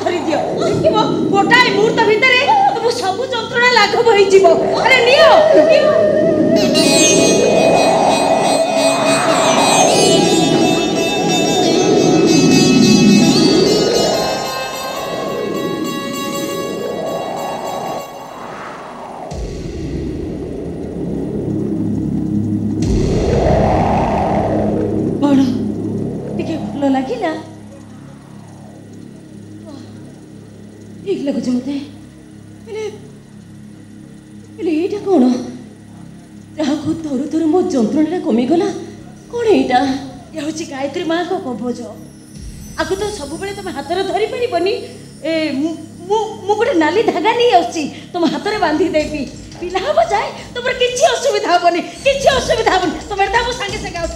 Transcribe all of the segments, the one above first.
धरी दियो देखिबो गोटाए मुहूर्त भितरे तुम सब जंत्रणा लाघव होई जीवो अरे नियो बड़ टिके भलो लागिला ठीक लगुच मते एटा कौन जहाँ को थरु थरु मो जंत्रणा कमिगला कौन एटा ये हूँ गायत्री माँ को कवच आगु तो सब बेले तुम हाथ धरी पारबनी गोटे नाली धागा नहीं आसुची तुम हाथ में बांधी देवी पिला हम जाए तुम किसी असुविधा हेनी किसी असुविधा हेनी तुम सागे सागे आस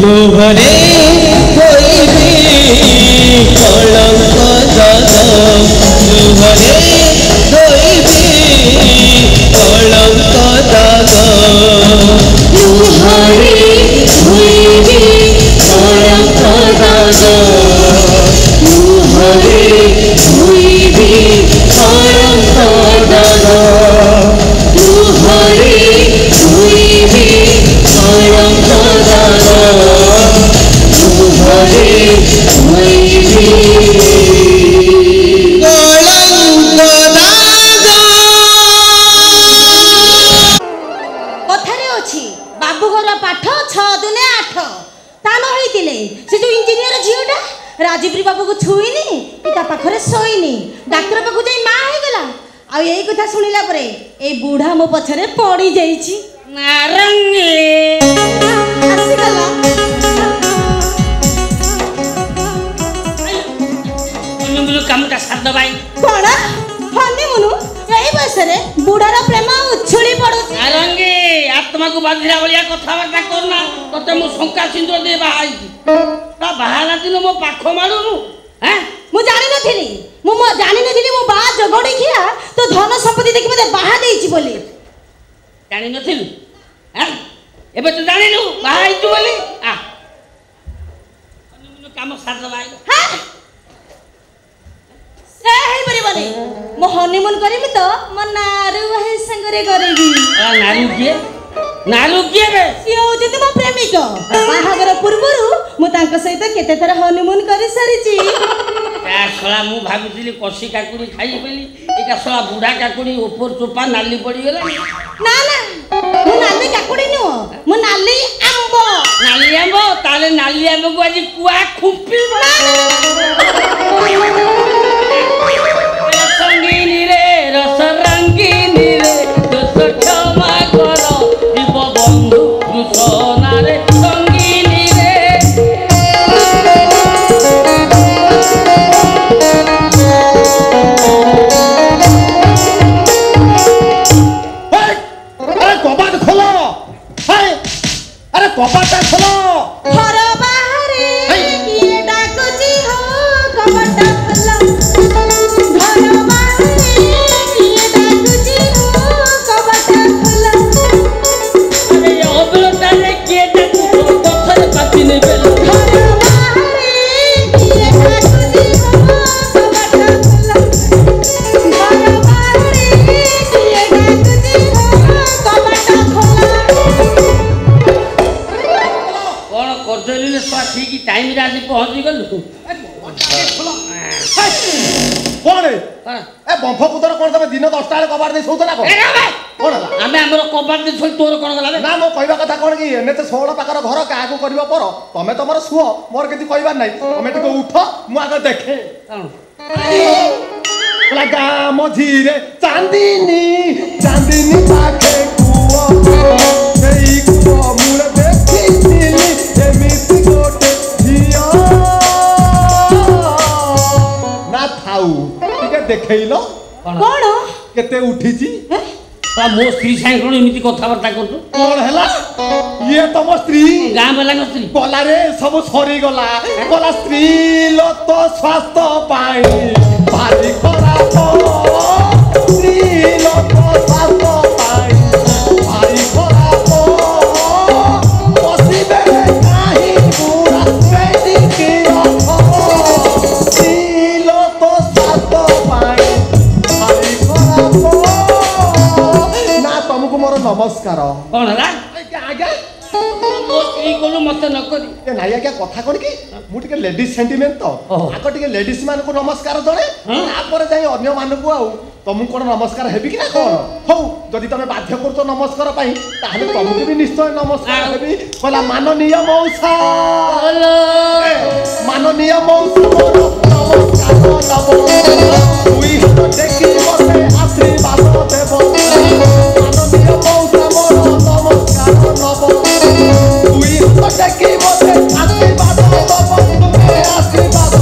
लोभरे कोई भी कलंक दाग लोभरे कोई भी कलंक दाग लोभरे कोई भी कलंक दाग लोभरे कोई भी कलंक दाग लोभरे कोई भी कलंक दाग कथारे अच्छी बाबूघर पाठ 6 दुने 8 ता न होइतिले से जो इंजीनियर झियोटा राजीव बाबू को छुईनी ता पाखरे सोईनी डाक्टर पाखु जाई मा हे गला आ एई कथा सुनिला परे ए बूढ़ा मो पछरे पड़ी जाईची नारंगी आसी गला कामटा साध भाई कौन हनीमून यही बयस रे बुढ़ार प्रेम उछुली पड़ुची नारंगी आत्मा को बाधिरा भलिया कथबार्ता करना तते मो शंका सिंदूर दे बाहाई ता बाहाला दिन मो पाख मारुनु हैं मु जानि नथिली मु जानि नथिली मो बा जगड़ी खिया तो धन संपत्ति देखि मते बाहा देइची बोली जानि नथिलु हैं एबे तो जानिलु बाहाई तू बोली आ हनीमून काम साध भाई हां से हे परिबने मो हनीमून करिमि तो मो नारू भाई संगरे करेबी नारू किए बे सी होते तो मो प्रेमिक बाहागर पूर्वरु मु तांक सहित केते थरा हनीमून करि सरिची या सला मु भाबिथिली कसी काकुड़ी खाई बेली एका सला बुढ़ा काकुड़ी ऊपर चोपा नाली पड़ी गेला ना ना मु नाली काकुड़ी नो मु नाली आंबो ताले नाली आंबो को आज कुआ खुपी संगीनी रे रस रंगीनी रे दोस्त क्षमा करो जीव बंधु दुसना रे संगीनी रे अरे कबाट खोलो अरे कबाट खोलो घर बाहरे किए डाकुची हो कबाट खोलो କଣ ଏ ବମ୍ଫ କୁଦର କଣ ତମେ ଦିନ 10ଟା ବେଳେ କବାଟ ଦେଇ ଶୋଉଥିଲା କଣ କଣ ହେଲା? ଆମେ ଆମର କବାଟ ଦେଇ ଶୋଇ ତୋର କଣ ଗଲା ନା ମୋ କହିବା କଥା କଣ କି ଏନେ 16 ପାଖର ଘର କାହାକୁ କରିବ ପର ତମେ ତମର ଶୁଅ ମୋର କିଛି କହିବାର ନାହିଁ ତମେ ଟିକେ ଉଠ ମୁଁ ଆଗ ଦେଖେ ଗାଁ ମଝିରେ ଚାନ୍ଦିନୀ ଚାନ୍ଦିନୀ ପାଖେ କୂଅ ସେଇ କୂଅ ମୂଳେ ଦେଖିଥିଲି ଏମିତି ଗୋଟେ ଝିଅ ନା ଥାଉ ଟିକେ ଦେଖେଇଲ କଣ କେତେ ଉଠିଛି ମୋ ସ୍ତ୍ରୀ ସାଙ୍ଗେ କଣ ଏମିତି କଥାବାର୍ତ୍ତା କରୁଛୁ କଣ ହେଲା ଇଏ ତମ ସ୍ତ୍ରୀ ଗାଁ ବାଲାଙ୍କ ସ୍ତ୍ରୀ ଗଲାରେ ସବୁ ସରିଗଲା ଗଲା ସ୍ତ୍ରୀ ଲୋକ ସ୍ୱାସ୍ଥ୍ୟ ପାଇଁ ଭାରି ଖରାପ ସ୍ତ୍ରୀ ଲୋକ ସ୍ୱାସ୍ଥ୍ୟ ପାଇଁ ଭାରି ଖରାପ ବସିବେ କାହିଁ ବୁଢ଼ା ପେଟିକି ରଖ ସ୍ତ୍ରୀ ଲୋକ ସ୍ୱାସ୍ଥ୍ୟ ପାଇଁ ଭାରି ଖରାପ ନା ତମକୁ ମୋର ନମସ୍କାର କଣ ହେଲା ଆଜ୍ଞା ମୋ ସ୍ତ୍ରୀ କଲୁ ମତେ ନ କରି ନାଇଁ ଆଜ୍ଞା କଥା କଣ କି ମୁଁ ଟିକେ ଲେଡିଜ ସେଣ୍ଟିମେଣ୍ଟ ତ ଆଗ ଟିକେ ଲେଡିଜ ମାନଙ୍କୁ ନମସ୍କାର ଜଣେ ତାପରେ ଯାଇ ଅନ୍ୟ ମାନଙ୍କୁ ଆଉ ତମକୁ କଣ ନମସ୍କାର ହେବି କି ନା କଣ ହଉ ଯଦି ତମେ ବାଧ୍ୟ କରୁଛ ନମସ୍କାର ପାଇଁ ତାହେଲେ ତମକୁ ବି ନିଶ୍ଚୟ ନମସ୍କାର ହେବି କହିଲା ମାନନୀୟ ମଉସା ମାନନୀୟ ମଉସା ମୋର ନମସ୍କାର ନବ ଦୁଇ ହାତ ଟେକି ମତେ ଆଶୀର୍ବାଦ ଦେବ ମାନନୀୟ ମଉସା ମୋର ନମସ୍କାର ନବ ଦୁଇ ହାତ ଟେକି ମତେ ଆଶୀର୍ବାଦ ଦବ ତୁମେ ଆଶୀର୍ବାଦ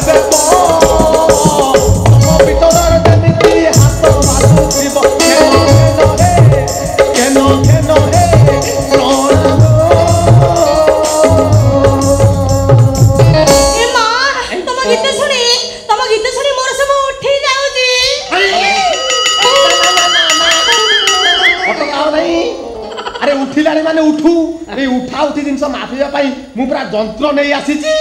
ଦେବ ତମ ଭିତରରେ ଯେମିତି ହାତ ବାଜୁଥିବ କେନ ହେ ଉଠିଲାଣି ମାନେ ଉଠୁ ଏଇ ଉଠା ଉଠି ଜିନିଷ ମାପିବା ପାଇଁ ମୁଁ ପୁରା ଯନ୍ତ୍ର ନେଇ ଆସିଛି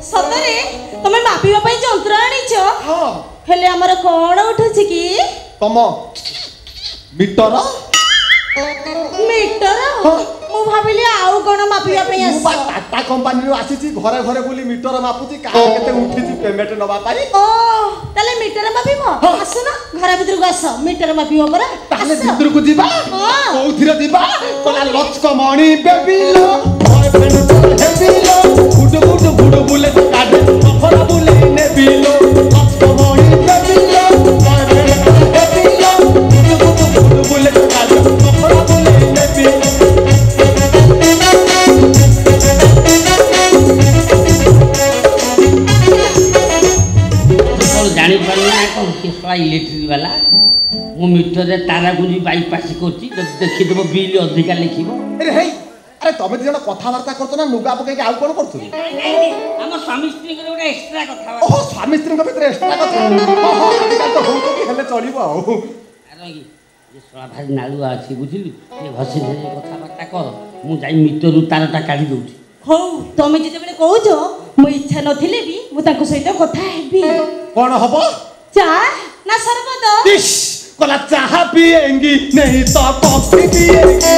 ସତରେ ତମେ ମାପିବା ପାଇଁ ଯନ୍ତ୍ର ଆଣିଛ ହଁ ହେଲେ ଆମର କଣ ଉଠୁଛି କି ତମ ମିଟର ମିଟର ମୁଁ ଭାବିଲି ଆଉ କଣ ମାପିବା ପାଇଁ ମୁଁ ଆସିଛ ଟାଟା କମ୍ପାନୀରୁ ଆସିଛି ଘରେ ଘରେ ବୁଲି ମିଟର ମାପୁଛି କାହାର କେତେ ଉଠିଛି ପେମେଣ୍ଟ ନବା ପାଇଁ ଓ ତାହେଲେ ମିଟର ମାପିବ ଆସୁନ ଘର ଭିତରକୁ ଆସ ମିଟର ମାପିବ ପରା ତାହେଲେ ଭିତରକୁ ଯିବା କୋଉଥିରେ ଯିବା କହିଲା ଲକ୍ଷ୍ମଣୀ ବେବିଲୋ ବୟଫ୍ରେଣ୍ଡ ହେବିଲୋ ଗୁଡୁ ଗୁଡୁ ଗୁଡୁ ବୁଲେ କାଢେ ଅଫର ବୁଲେ ନେବିଲୋ ଲକ୍ଷ୍ମଣୀ ବେବିଲୋ ବୟଫ୍ରେଣ୍ଡ ହେବିଲୋ ଗୁଡୁ ଗୁଡୁ ଗୁଡୁ ବୁଲେ କାଢେ ଅଫର ବୁଲେ ନେବିଲୋ ଜାଣିପାରୁନି ନା କଣ ସେ ଶଳା ଇଲେକ୍ଟ୍ରିକ୍ ବାଲା ମୁଁ ମିଟରରେ ତାରା ଗୁଞ୍ଜି ବାଇପାସ୍ କରୁଛି ଯଦି ଦେଖିଦେବ ବିଲ୍ ଅଧିକା ଲେଖିବ ଆରେ ତମେ ଦି ଜଣ କଥାବାର୍ତ୍ତା କରୁଛ ନା ଲୁଗା ପକେଇକି ଆଉ କଣ କରୁଛ ଆମ ସ୍ୱାମୀ ସ୍ତ୍ରୀଙ୍କର ଗୋଟେ ଏକ୍ସଟ୍ରା କଥା ଓହୋ ସ୍ୱାମୀ ସ୍ତ୍ରୀଙ୍କ ଭିତରେ ଏକ୍ସଟ୍ରା କଥା ତ ହଉଛନ୍ତି ହେଲେ ଚଳିବ ଆଉ ଏ ଶଳା ଭାରି ନାଳୁଆ ଅଛି ବୁଝିଲୁ ଟିକେ ଘଷି ଘଷି କଥାବାର୍ତ୍ତା କର ମୁଁ ଯାଇ ମିଟରରୁ ତାରଟା କାଢ଼ି ଦଉଛି ହଉ ତମେ ଯେତେବେଳେ କହୁଛ ମୋ ଇଚ୍ଛା ନଥିଲେ ବି ମୁଁ ତାଙ୍କ ସହିତ କଥା ହେବି କଣ ହବ ଚା ନା ସରବତ कहला चाह पिएंगी नहीं तो कॉफी पिएंगी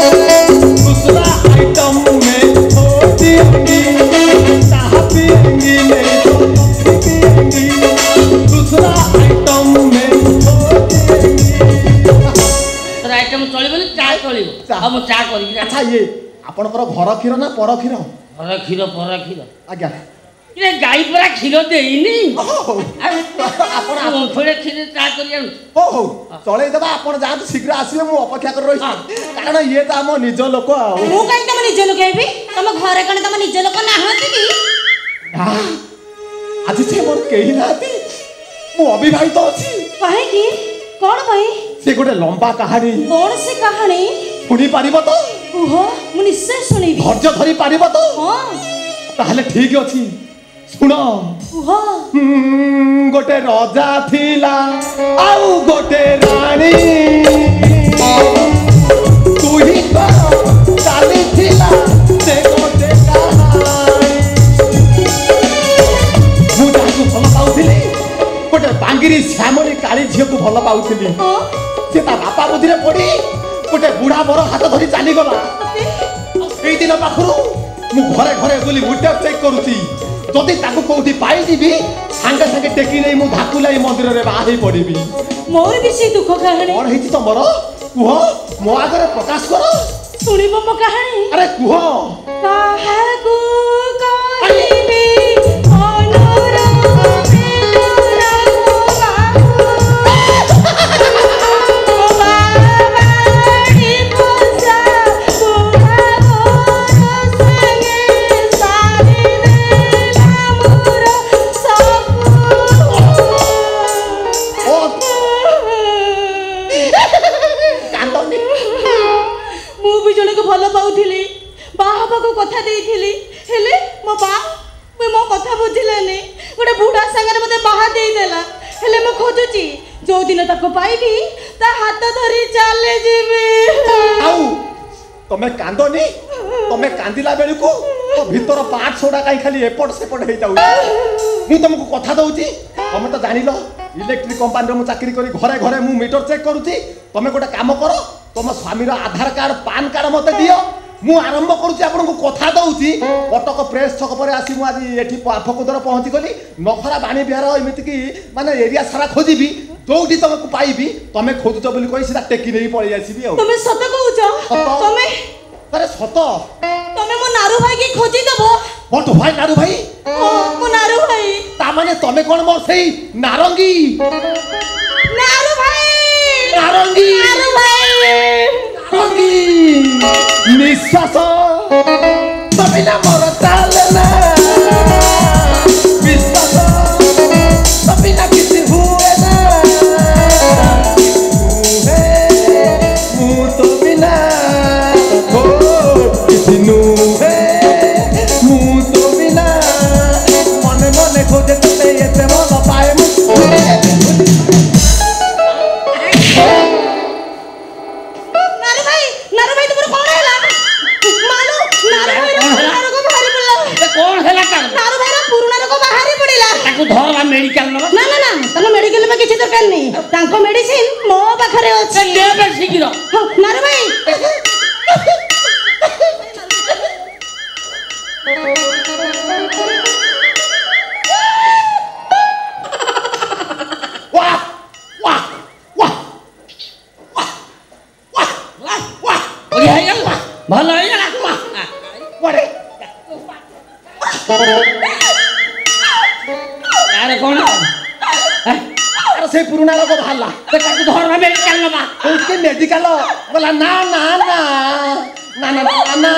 दूसरा आइटम में छोड़ दिएंगी चाह पिएंगी नहीं तो कॉफी पिएंगी दूसरा आइटम में छोड़ दिएंगी तर आइटम चलिबनी चा चलिब हम चा करी अच्छा ये आपनकर घर खीर ना पर खीर पर खीर आज्ञा ये गाई परा खीर देइनी आपण ओंठरे खीर चा करिया हो हो चले देबा आपण जात शीघ्र आसीबे मु अपेक्षा कर रही कारण ये त हम निज लोक आ मु काई तम निज लोक हेबी तम घरे कने तम निज लोक ना होती की आज से मोर केही नाती मु अविवाहित अछि काहे की कोन भाई से गोटे लंबा कहानी कोन से कहानी सुनी पारिबो तो ओहो मु निश्चय सुनिबी धैर्य धरि पारिबो तो हां ताहले ठीक अछि सुन ओहो गोटे राजा थिला आउ गोटे रानी तू ही तो चाली थिला से गोटे कहानी मु ताकू भल पाउथिली गोटे बांगिरी श्यामली काली झियो को भल पाउथिली से ता बापा बुद्धि रे पड़ी गोटे बुढ़ा बर हाथ धरी चाली गला सेई दिन पाखरु मु घरे घरे बुली मीटर चेक करूची যদি তাকে কোটি পাইଯିବି সাঙ্গে সাঙ্গে টেকি নেই মু ধাকুলাই মন্দিରରେ ବାହା ହେଇ ପଡ଼ିବି। ମୋର ବି ସେଇ ଦୁଃଖ କାହାଣୀ। କଣ ହେଇଛି ତମର କୁହ ମୋ ଆଗରେ ପ୍ରକାଶ କର। ଶୁଣିବ ମୋ କାହାଣୀ? ଆରେ କୁହ। କାହାକୁ କହିବି ଅନୁରୋଧ ଭଲ ପାଉଥିଲି ବାହା ହେବାକୁ କଥା ଦେଇଥିଲି ହେଲେ ମୋ କଥା ବୁଝିଲାନି ଗୋଟେ ବୁଢ଼ା ସାଙ୍ଗରେ ମୋତେ ବାହା ଦେଇଦେଲା ହେଲେ ମୁଁ ଖୋଜୁଛି ଯୋଉଦିନ ତାକୁ ପାଇବି ତା ହାତ ଧରି ଚାଲି ଯିବି। ଆଉ ତମେ କାନ୍ଦନି ତମେ କାନ୍ଦିଲା ବେଳକୁ ତ ଭିତର ପାର୍ଟ ଛୋଡ଼ା କାଇଁ ଖାଲି ଏପଟ ସେପଟ ହେଇଯାଉଛି। ମୁଁ ତମକୁ କଥା ଦଉଛି ତମେ ତ ଜାଣିଲ ଇଲେକ୍ଟ୍ରିକ୍ କମ୍ପାନୀରେ ମୁଁ ଚାକିରି କରି ଘରେ ଘରେ ମୁଁ ମିଟର ଚେକ୍ କରୁଛି। ତମେ ଗୋଟେ କାମ କର ତମ ସ୍ୱାମୀର ଆଧାର କାର୍ଡ ପାନ୍ କାର୍ଡ ମତେ ଦିଅ ମୁଁ ଆରମ୍ଭ କରୁଛି ଆପଣଙ୍କୁ କଥା ଦଉଛି କଟକ ପ୍ରେସ୍ ଛକ ପରେ ଆସି ମୁଁ ଆଜି ଏଠି ଫକୁଦର ପହଞ୍ଚି ଗଲି ନଖରା ବାଣୀ ବିହାର ଏମିତିକି ମାନେ ଏରିଆ ସାରା ଖୋଜିବି ଯୋଉଠି ତମକୁ ପାଇବି ତମେ ଖୋଜୁଛ ବୋଲି କହି ସିଧା ଟେକି ନେଇ ପଳେଇ ଆସିବି। ଆଉ ତମେ ସତ କହୁଛ? ତମେ ଆରେ ସତ ତମେ ମୋ ନାରୁ ଭାଇ କି ଖୋଜି ଦେବ? ବଟ ଭାଇ ନାରୁ ଭାଇ? ମୋ ନାରୁ ଭାଇ ତା ମାନେ ତମେ କଣ ମୋର ସେଇ ନାରଙ୍ଗୀ ନାରୁ ଭାଇ ନାରଙ୍ଗୀ ନାରୁ ଭାଇ ନାରଙ୍ଗୀ ନିଶ୍ୱାସ ତମେ ନା ମୋର ଚାଲେ ନା ବିଶ୍ୱାସ ତମେ ନା କିଛି ହୁଏ ନା ମୁଁ ତ ବିନା କିଛି ନୁହେଁ ମୁଁ ତ ବିନା ମନେ ମନେ ଖୋଜେ ତତେ ଏତେ ଭଲ ପାଏ ମୁଁ। मेडिकल ना ना ना तनो मेडिकल में किसी दरकार नहीं तांको मेडिसिन मो पाखरे अछि देबे शीघ्र नारे भाई वाह वाह वाह वाह वाह वाह ओके है यार भलो है यार वारे यार कौन अरे से पुराना लोग भाला तो काकू धरवा मेडिकल नबा उसके मेडिकल बोला ना ना ना ना ना ना ना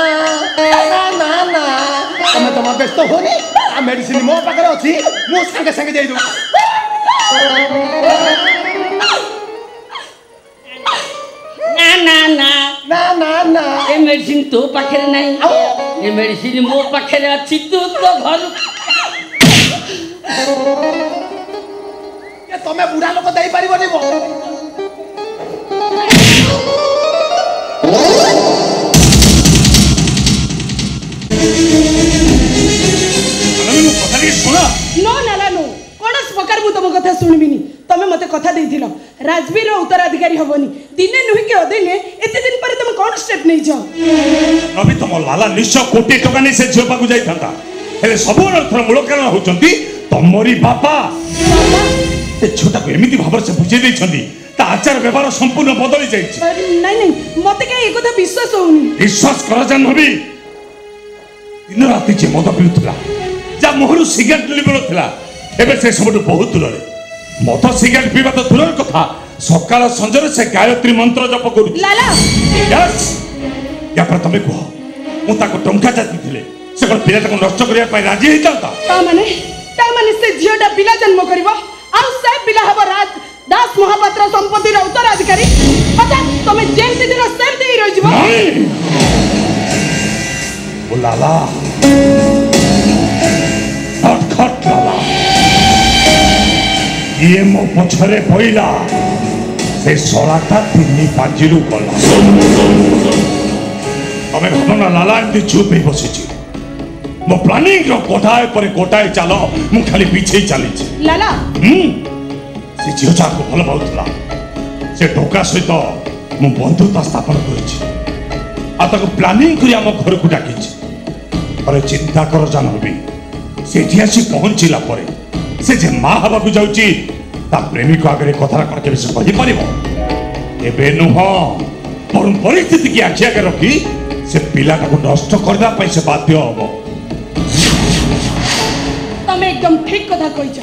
ना ना तमे तम व्यस्त होनी आ मेडिसिन मो पाखरे अछि मु संगे संगे जाई दू ना ना ना ना ना ना ए मेडिसिन तो पाखरे नहीं ए मेडिसिन मो पाखरे अछि तू तो घर ये तमे बुढ़ा लोक देई परिबनी मो नो नाला नो कोनस प्रकार मु तम कथा सुनबिनी तमे मते कथा देइथिलो राजवीर उत्तराधिकारी हबनी दिने नुहि के अदिने एते दिन पर तमे कोन स्टेप नै छ नबी तम लाला निश्चय कोटी टका नै से झियो पाकु जाई थांता हेले सब अर्थर मूल कारण होचंती तमरी बापा से छोटा को एमिति भाबर से बुझे दै छंती ता आचार व्यवहार संपूर्ण बदली जाई छी नै नै मते के ए कथा विश्वास होउनी विश्वास कर जान नबी दिन राति जे मद पिउतला जा मोहरु सिगारेट लिबलथला एबे से सबटु बहुत दूर रे मद सिगारेट पीबा तो दूर कथा सकाळ संजरे से गायत्री मंत्र जप करू लाला यस या पर तमे को मु ताको टंका जाति थिले से कोन पिला ताको नष्ट करिया पाई राजी हे जाता ता माने से झियोटा पिला जन्म करबो आ से पिला हबो राज दास महापात्र संपत्ति रो उत्तराधिकारी अच्छा तमे जेमति दिन सेमति रहि जबो ओ लाला खट लाला ये मो पछरे पइला से सोलाटा तिनी पांजिरु गला तमे भावना लाला एमती चुप ही बसिछि मो प्लानिंग रो कोठाए परे कोठाए चालो मु खाली पीछे ही चली छी लाला से झियोचा को भल पाउतला से ढोका सहित मु बंधुता स्थापन करिछि आ ताको प्लानिंग करी हम घर को डाकिछि अरे चिंता कर जानबी सेठी आसी पहुंचला परे से जे मां हवा को जाउची ता प्रेमिक आगे कथा कण के से कहि परिबो एबे नुह पर परिस्थिति की आखि आगे रखी से पिला को नष्ट करदा पई से बाध्य हबो तमे एकदम ठीक कथा कहिछ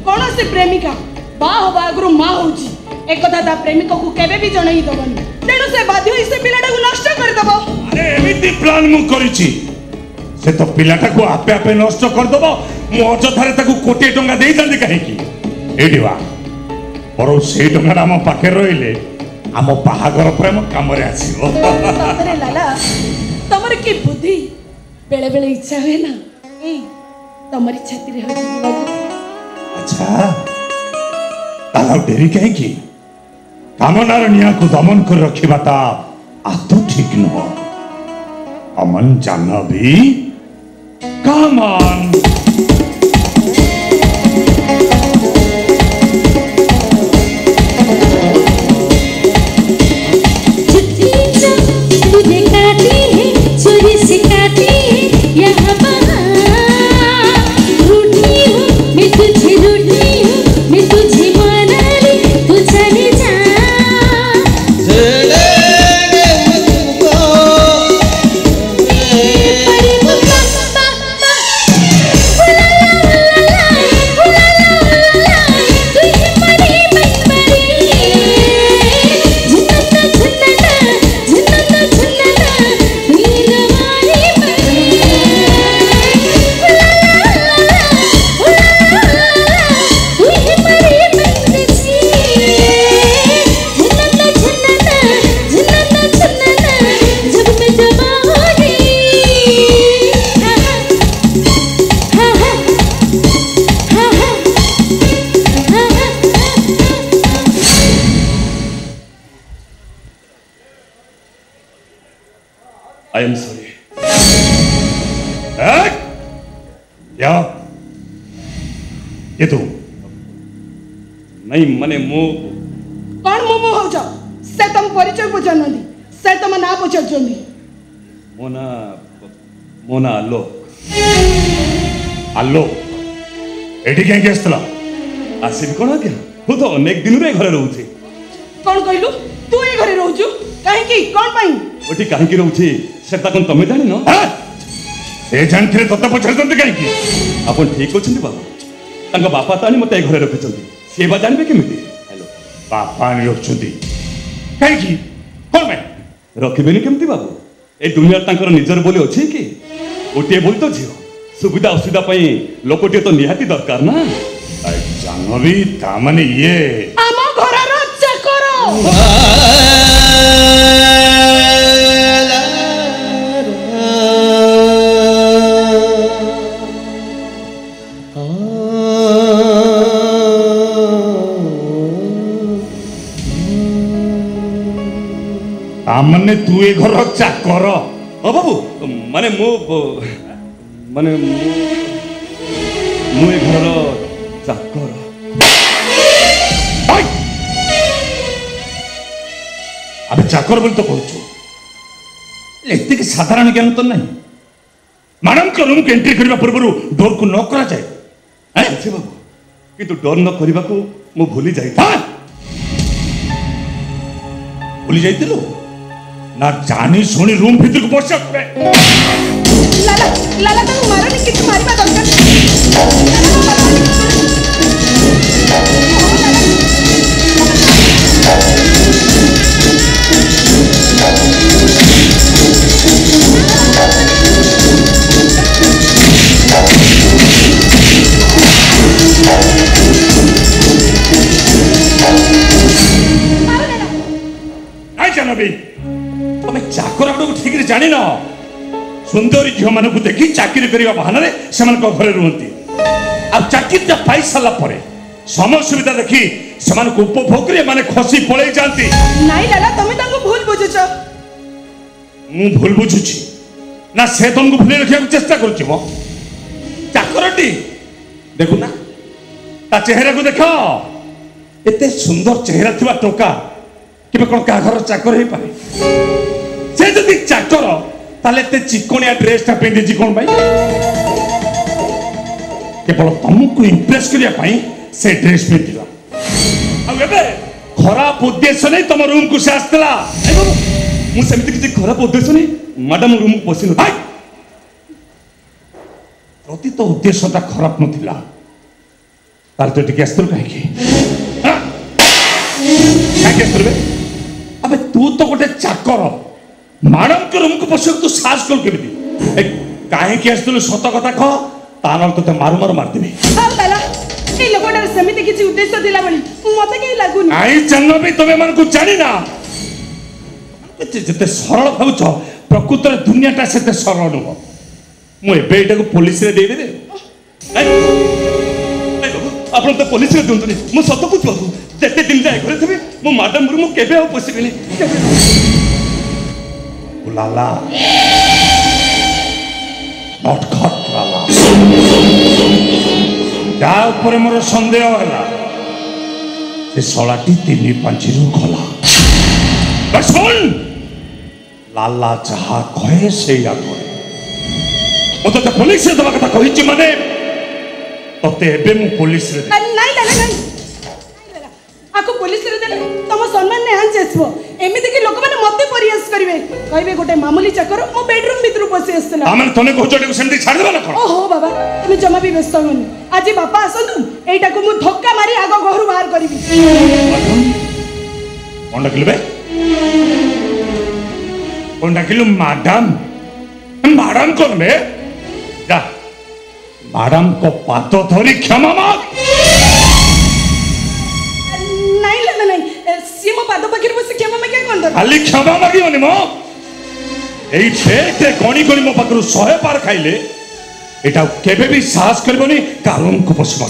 कोन से प्रेमिका बा हवा आगु मां होची एक कथा ता प्रेमिक को केबे भी जणई दबनी तेणु से बाध्य होई से पिलाटा को नष्ट कर दबो अरे एमिति प्लान मु करिछि से तो पिलाटा को आपे आपे नष्ट कर दबो मु अजथारे ताकू कोटी टंका देई दंदी काहे की एडिवा पर से टंका हम पाखे रहिले हम बाहागर प्रेम काम रे आसीबो सतरे लाला तमर की बुद्धि बेले बेले इच्छा हुए ना ए तमरी छाती रे होची बाबू अच्छा ताला डेरी काहे की कामनार निया को दमन कर रखिबा ता आतो ठीक न अमन जानबी Come on! तुझे काटी है चोरी से काटी है यहाँ रूठी हूँ मैं तुझे रूठी हूँ मैं तुझे माना रे तू चले जा I am sorry. या ये तो नहीं माने मो कौन मोमो हो जा से तुम परिचय बुझानंदी से तुम ना बुझाचंदी मोना आलो आलो एठी के गेस्तला आसिबी कोन आज्ञा हु तो अनेक दिन रे घरे रहउछि कौन कहलु तू ए घरे रहउछु काहे की कौन पई ओठी काहे की रहउछि सेटा कोन तमे जानि न ए जानथिरे तते पछरतंत काहे की आपण ठीक अछंती बाबा तांका बापा तानी मते घरे रखिचंती से बा जानबे केमिति हेलो बापा नि रखछंती काहे की कोन में रखिबेनी केमिति बाबू ए दुनिया तांकर निजर बोली अछि कि ओटे बोल तो झियो सुविधा असुविधा पई लोकटे तो निहाती दरकार ना जानबी ता माने ये आम घरर चाकर तामने तू ए घर चाकर ओ बाबू माने मो माने मो ए घर चाकर अबे चाकर बोल तो कहछु लेते कि साधारण ज्ञान तो नहीं मैडम को रूम के एंट्री करबा पूर्व डोर को नॉक करा जाए अच्छे बाबू किंतु डर न करबा को मो भूली जाई भूली जाइतिलो ना जानी सुनी रूम भीतर को पहुंच सकबे लाला लाला तू मारनी किछ मारिबा दरकार जानबी तुम चाकर को ठीक रे जानि न सुंदरी झियो माने को देखि चाकरी करिवा बहाना रे समान को घरे रहंती अब चाकरी ता पाई साला परे समय सुविधा देखि समान को उपभोग रे माने खसी पळै जानती नहीं लाला तमे ताको भूल बुझुछ मु भूल बुझुछि ना से तुमको भूले रखिया चेष्टा करछि मो चाकरटी देखु ना ता चेहरा को देखो एते सुंदर चेहरा थिबा टोका किबे कोन का घर चाकर हे पारे से जदि चाकर ताले ते चिकोनिया ड्रेस ता पिंदी जी कोन भाई केवल तुमको इम्प्रेस करने से ड्रेस पिंधिला खराब उद्देश्य नहीं तुम रूम को से आसला मुझे किसी खराब उद्देश्य नहीं मैडम रूम को पशि न प्रति तो उद्देश्यटा खराब नथिला तार तो टिके आस्तल कहीं अबे तू तो गोटे चाकर मैडम के रूम को पशि तू साहस कल केमिति कहीं आस्तल सत कथा कह तान तो मारू मारू मारदेवी এই লোকটার সেমিতি কিছু উদ্দেশ্য দিলা বলি মতে কেই লাগুনি आई जन्म भी तुम्हें मन को जानी ना जिते सरल भावुच प्रकृत दुनियाटा से सरल नुह मुझे पुलिस रे दे दे आप तो पुलिस रे दिंतुनी मु सत को बाबू जेते दिन जाए घरे थबे मो मैडम रूम केबे आ पसिबिनी लाला नॉट खट लाला जा ऊपर मोर संदेह है से शलाटी 3-5 गला बस सुन लाला जहा कहे से करे मत तो पुलिस दवा कथा कही माने तते एबे मु पुलिस रे নাই आको पुलिस रे देले तम सम्मान ने हां जेसबो एमिति कि लोक माने मते परियास करिवे कहबे गोटे मामूली चाकर मो बेडरूम भीतर पसे आस्तला आमन तने कहचोटे को सेमति छाड़ देबा ना कोन ओहो बाबा तुम जमा भी व्यस्त होनी आज बापा आसंतु एटा को मु धक्का मारी आगो घरु बाहर करबी कोन डाकिलबे कोन डाकिलु मैडम मैडम कोन बे जा मैडम को पातो धरी क्षमा मांग सीमा पादो पाखिर बस क्षमा में क्या कोन दर खाली क्षमा मागियोनी मो एई फेटे गणी गणी मो पाखरु 100 पार खाइले एटा केबे भी साहस करबोनी कालम को पसमा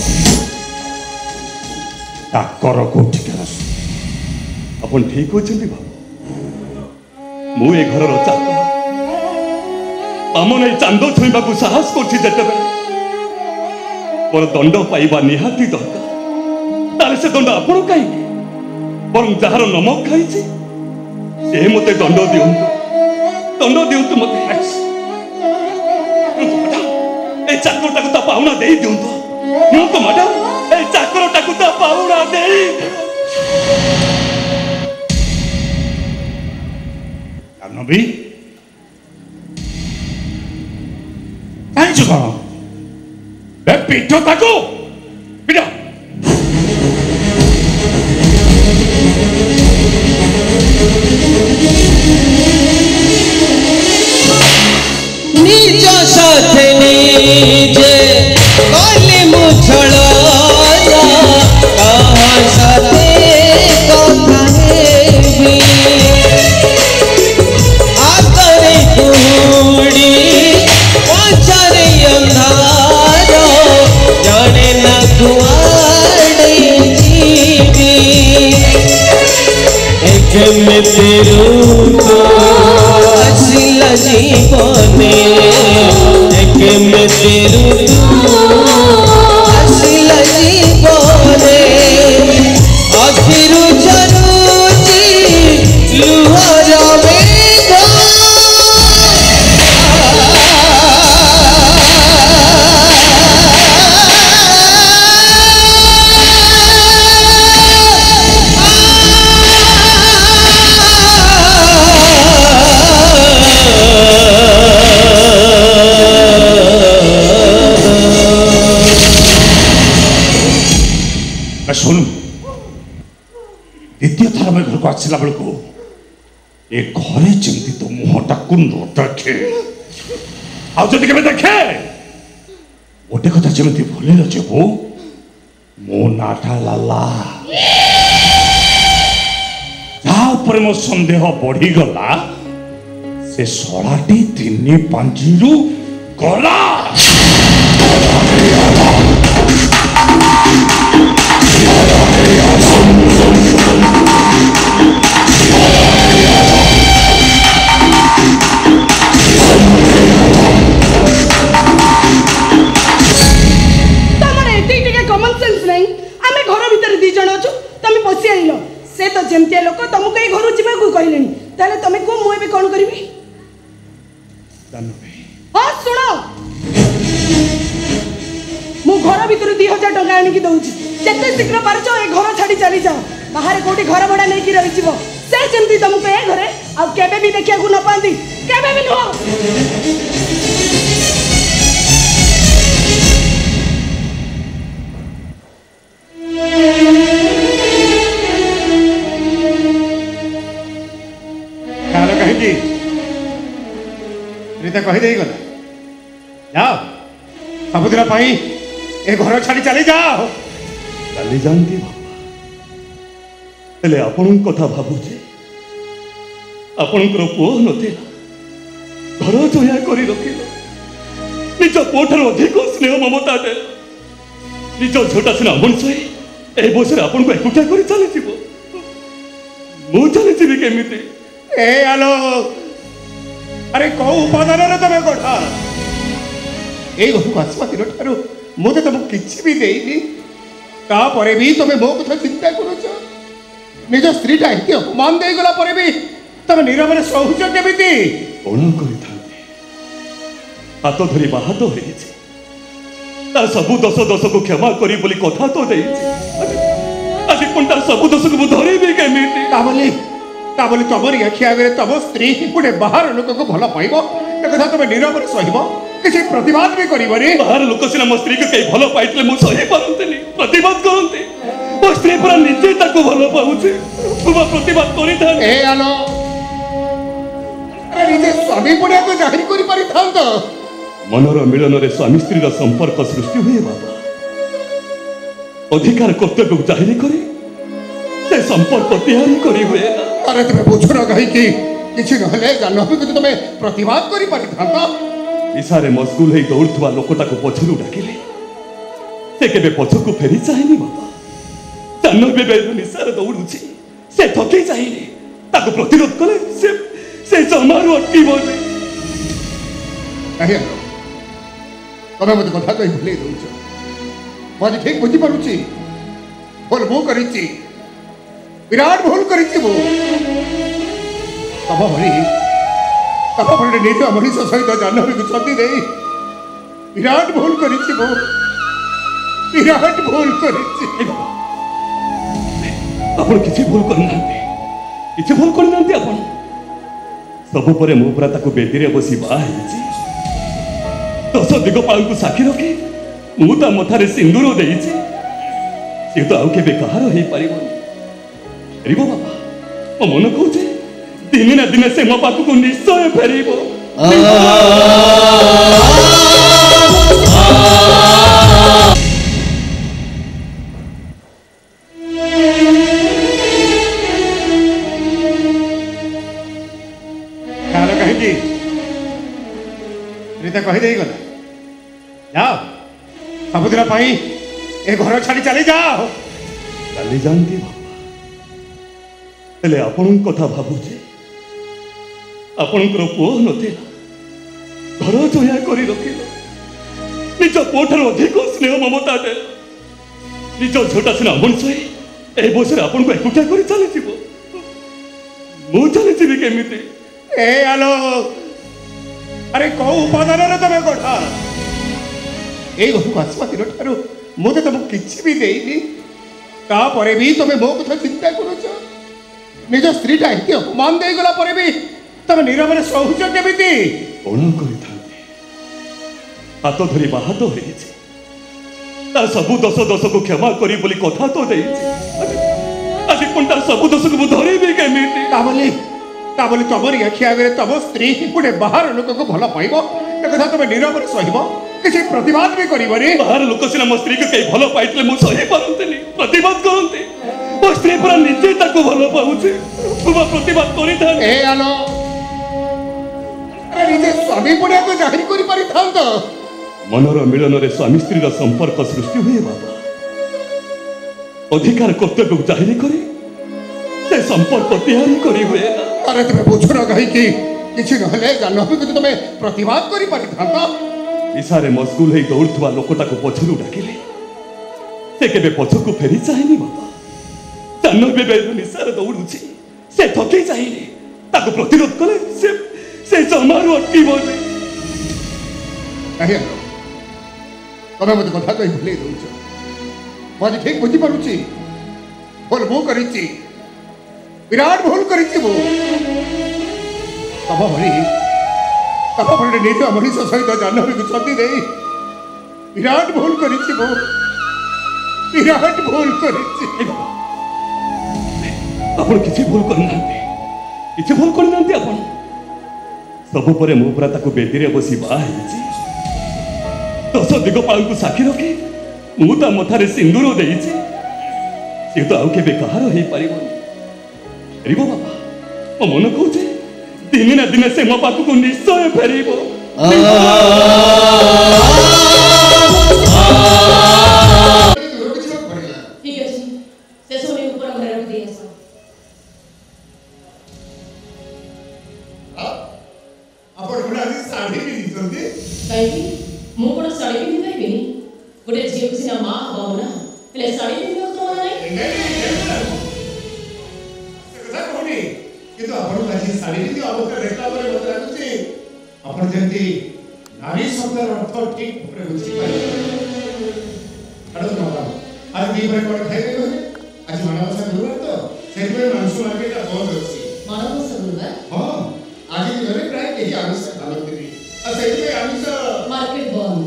डाक्टर को ठिकाना अपन ठीक होचंती बाबू मु ए घर रो चाकर आमने चांदो छुईबा को साहस करछि जते मोर दंड पाइबा निहाती दरकार ताले से दंड आपण काई बरं जार नमक खाई से मते दंड दिंतु मते ए चाकरटा को पाउना दे दिंतु मैडम ए चाकरटा को पाउना दे जानवी कहीं कौन बे पीठ ताको पीठ निज साथ निजे काली मुछड़ा कहाँ साथे कथा हेबी आगरे कुड़ी पछरे अंधार जाने ना कुआड़े जीवी एक में तेरू तो आसिला जीवने एक में तेरू आसिला जीवने आखिरु जरूची लुहारा वेगा सुन द्वितीय थर में घर को आसला बेलू ए घरे जमी तो मुहटा को न देखे आदि के देखे गोटे कथा जमी भूल जीवु मो नाटा लाला जहाँ मो सन्देह बढ़ीगला से शलाटी 3-5 गला से तो जमतिया लोक तुमको ये घर जीवा को कहले ताले तमे को मु एबे कोन करबी जानवी हां सुनो मु घर भितर 2000 टका आनिकी दउची जते शीघ्र पारछ ए घर छाड़ी चली जाओ बाहर कोठी घर भड़ा नहीं की रही जीवो से जेमती तुमको ए घरे आ केबे भी देखिया को न पांदी केबे भी नो कहीं रीता कही दे गला जाओ सबुदिन पाई ए घर छाड़ी चली जाओ चली जाती बाबा हेले आपण कथा भाबुचे आपणकर पुओ नथिला घर जोया करी रखिल निज पुओठार अधिक स्नेह ममता दे निज झोटा सिना मनुष्य ए बयस आपन को एकुटा करी चली जीव मु चली जीवी केमिति ए आलो अरे कौ उपादान रे तमे कोठा ए घरକୁ ଆସିବା ଦିନଠାରୁ ମୁଁ ତ ତମକୁ କିଛି ବି ଦେଇନି ତାପରେ ବି ତମେ ମୋ କଥା ଚିନ୍ତା କରୁଛ ନିଜ ସ୍ତ୍ରୀଟା ଏତେ ଅପମାନ ଦେଇଗଲା ପରେ ବି ତମେ ନିରବରେ ସହୁଛ କେମିତି କଣ କରିଥାନ୍ତି ହାତ ଧରି ବାହାତ ହେଇଛି ତାର ସବୁ ଦୋଷକୁ କ୍ଷମା କରି ବୋଲି କଥା ତ ଦେଇଛି ଆଜି ପୁଣି ତାର ସବୁ ଦୋଷକୁ ମୁଁ ଧରିବି କେମିତି ତା ବୋଲି ତମରି ଆଖି ଆଗରେ ତମ ସ୍ତ୍ରୀ ଗୋଟେ ବାହାର ଲୋକକୁ ଭଲ ପାଇବ ଏ କଥା ତମେ ନିରବରେ ସହିବ କିଛି ପ୍ରତିବାଦ ବି କରିବନି ବାହାର ଲୋକ ସିନା ମୋ ସ୍ତ୍ରୀକୁ କେହି ଭଲ ପାଇଥିଲେ ମୁଁ ସହି ପାରନ୍ତିନି ପ୍ରତିବାଦ କରନ୍ତି ମୋ ସ୍ତ୍ରୀ ପୁରା ନିଜେ ତାକୁ ଭଲ ପାଉଛି ମୁଁ ପ୍ରତିବାଦ କରିଥାନ୍ତି ଏ ଆଲୋ ନିଜେ ସ୍ୱାମୀ ପୁଣିଆକୁ ଜାହିର କରିପାରିଥାନ୍ତ ମନର ମିଳନରେ ସ୍ୱାମୀ ସ୍ତ୍ରୀର ସମ୍ପର୍କ ସୃଷ୍ଟି ହୁଏ ବାବା ଅଧିକାର କର୍ତ୍ତବ୍ୟକୁ ଜାହିର କରି ସେ ସମ୍ପର୍କ ତିଆରି କରି ହୁଏ अरे तुम्हें बुझुन कहीं किसी नहले जाह्नवी को तुम्हें प्रतिवाद करी परिथांत निशारे मशगुल होई दौड़ुवा लोकटा को पछरु डाकिले से केबे पछकु फेरी चाहेनी बाबा जाह्नवी बेबे निशारे दौड़ुची से थकी जाइनी ताको प्रतिरोध कले से जमारू अटकीबोनी कहिया तमे मते कथा कहि भुले दउछ मजे ठीक बुझी पारुची बोल मु करिची विराट भूल करिची वो तब भरी निज मनीष सहित जाह्नवी को छदी दे विराट भूल करिची वो विराट भूल करिची आपण किछि भूल करनांती आपण सब परे मो पुरा ताको बेदी रे बसी बा हेची 10 दिगपाल को साखी रखी मु ता मथारे सिंदूर देइची से तो आउ केबे कहार हेई परिबोनी फेरिबो बाबा मो मन कहूचे दिन ना दिन से मो पाखु को निश्चय फेरिबो कहीं रीता कही दे गला जाओ सबुदिन पाई ए घर छाड़ी चली जाओ चली जाती बाबा हेले आपण कथा भाबुचे आपणकर पुओ नथिला घर जोया करी रखिल निज पुओठार अधिक स्नेह ममता दे निज झोटा सिना मनुष्य ए बयस आपन को एकुटा करी चली जीव मु चली जीवी केमिति ए आलो अरे कौ उपादान रे तमे कोठा ए घरକୁ ଆସିବା ଦିନଠାରୁ ମୁଁ ତ ତମକୁ କିଛି ବି ଦେଇନି ତାପରେ ବି ତମେ ମୋ କଥା ଚିନ୍ତା କରୁଛ ନିଜ ସ୍ତ୍ରୀଟା ଏତେ ଅପମାନ ଦେଇଗଲା ପରେ ବି ତମେ ନିରବରେ ସହୁଛ କେମିତି କଣ କରିଥାନ୍ତି ହାତ ଧରି ବାହାତ ହେଇଛି ତାର ସବୁ ଦୋଷକୁ କ୍ଷମା କରି ବୋଲି କଥା ତ ଦେଇଛି ଆଜି ପୁଣି ତାର ସବୁ ଦୋଷକୁ ମୁଁ ଧରିବି କେମିତି ତା ବୋଲି ତମରି ଆଖି ଆଗରେ ତମ ସ୍ତ୍ରୀ ଗୋଟେ ବାହାର ଲୋକକୁ ଭଲ ପାଇବ ଏ କଥା ତମେ ନିରବରେ ସହିବ କିଛି ପ୍ରତିବାଦ ବି କରିବନି ବାହାର ଲୋକ ସିନା ମୋ ସ୍ତ୍ରୀକୁ କେହି ଭଲ ପାଇଥିଲେ ମୁଁ ସହି ପାରନ୍ତିନି ପ୍ରତିବାଦ କରନ୍ତି ମୋ ସ୍ତ୍ରୀ ପୁରା ନିଜେ ତାକୁ ଭଲ ପାଉଛି ମୁଁ ପ୍ରତିବାଦ କରିଥାନ୍ତି ଏ ଆଲୋ ନିଜେ ସ୍ୱାମୀ ପୁଣିଆକୁ ଜାହିର କରିପାରିଥାନ୍ତ ମନର ମିଳନରେ ସ୍ୱାମୀ ସ୍ତ୍ରୀର ସମ୍ପର୍କ ସୃଷ୍ଟି ହୁଏ ବାବା ଅଧିକାର କର୍ତ୍ତବ୍ୟକୁ ଜାହିର କରି ସେ ସମ୍ପର୍କ ତିଆରି କରି ହୁଏ अरे तुम्हें बुझुन कहीं किसी नहले जाह्नवी को तुम्हें प्रतिवाद करी परिथांत निशारे मशगुल होई दौड़ुवा लोकटा को पछरु डाकिले से केबे पछकु फेरी चाहेनी बाबा जाह्नवी बेबे निशारे दौड़ुची से थकी जाइनी ताको प्रतिरोध कले से जमारू अटकीबोनी कहिया ତମେ ମୋତେ କଥା କହି ଭୁଲେଇ ଦେଉଛ। ମୁଁ ଆଜି ଠିକ୍ ବୁଝିପାରୁଛି ଭୁଲ ମୁଁ କରିଛି, ବିରାଟ ଭୁଲ କରିଛି ମୁଁ। ତମ ଭଳି ନିଜ ମଣିଷ ସହିତ ଜାହ୍ନବୀକୁ ଛନ୍ଦି ଦେଇ ବିରାଟ ଭୁଲ କରିଛି ମୁଁ, ବିରାଟ ଭୁଲ କରିଛି। ଆପଣ କିଛି ଭୁଲ କରିନାହାନ୍ତି, କିଛି ଭୁଲ କରିନାହାନ୍ତି ଆପଣ। ସବୁ ପରେ ମୁଁ ପୁରା ତାକୁ ବେଦୀରେ ବସି ବାହା ହେଇଛି। 10 ଦିଗପାଳଙ୍କୁ ସାକ୍ଷୀ ରଖି ମୁଁ ତା ମଥାରେ ସିନ୍ଦୁର ଦେଇଛି। ସେ ତ ଆଉ କେବେ କାହାର ହେଇପାରିବନି। ଫେରିବ ବାପା, ମୋ ମନ କହୁଛି ଦିନେ ନା ଦିନେ ସେ ମୋ ପାଖକୁ ନିଶ୍ଚୟ ଫେରିବ। ଠିକ ଅଛି, ସେସବୁ ନେଇ ଉପର ଘରେ ରଖିଦେଇ ଆସ। ଆପଣ ଗୋଟେ ଆଜି ଶାଢ଼ୀ ପିନ୍ଧିଛନ୍ତି? କାହିଁକି ମୁଁ କ'ଣ ଶାଢ଼ୀ ପିନ୍ଧି ପାରିବିନି? ଗୋଟେ ଝିଅକୁ ସିନା ମା ହବ ନା, ହେଲେ ଶାଢ଼ୀ ପିନ୍ଧିବାକୁ ତ ମନା ନାହିଁ। କିନ୍ତୁ ଆପଣଙ୍କୁ ଆଜି ଶାଢ଼ୀ ପିନ୍ଧି ଅବସ୍ଥା ଦେଖିଲା ପରେ ମୋତେ ଲାଗୁଛି ଆପଣ ଯେମିତି ନାରୀ ଶବ୍ଦର ଅର୍ଥ ଠିକ୍ ଭାବରେ ବୁଝିପାରିବେ। ଆଜି ଦିପରେ କ'ଣ ଖାଇବେ କହିଲେ? ଆଜି ମାଣବସା ଗୁରୁବାର ତ, ସେଥିପାଇଁ ମାଂସ ମାର୍କେଟଟା ବନ୍ଦ ଅଛି। ମାଣବସା ଗୁରୁବାର? ହଁ, ଆଜି ଦିନରେ ପ୍ରାୟ କେହି ଆମିଷ ଖାଆନ୍ତିନି, ଆଉ ସେଥିପାଇଁ ଆମିଷ ମାର୍କେଟ ବନ୍ଦ।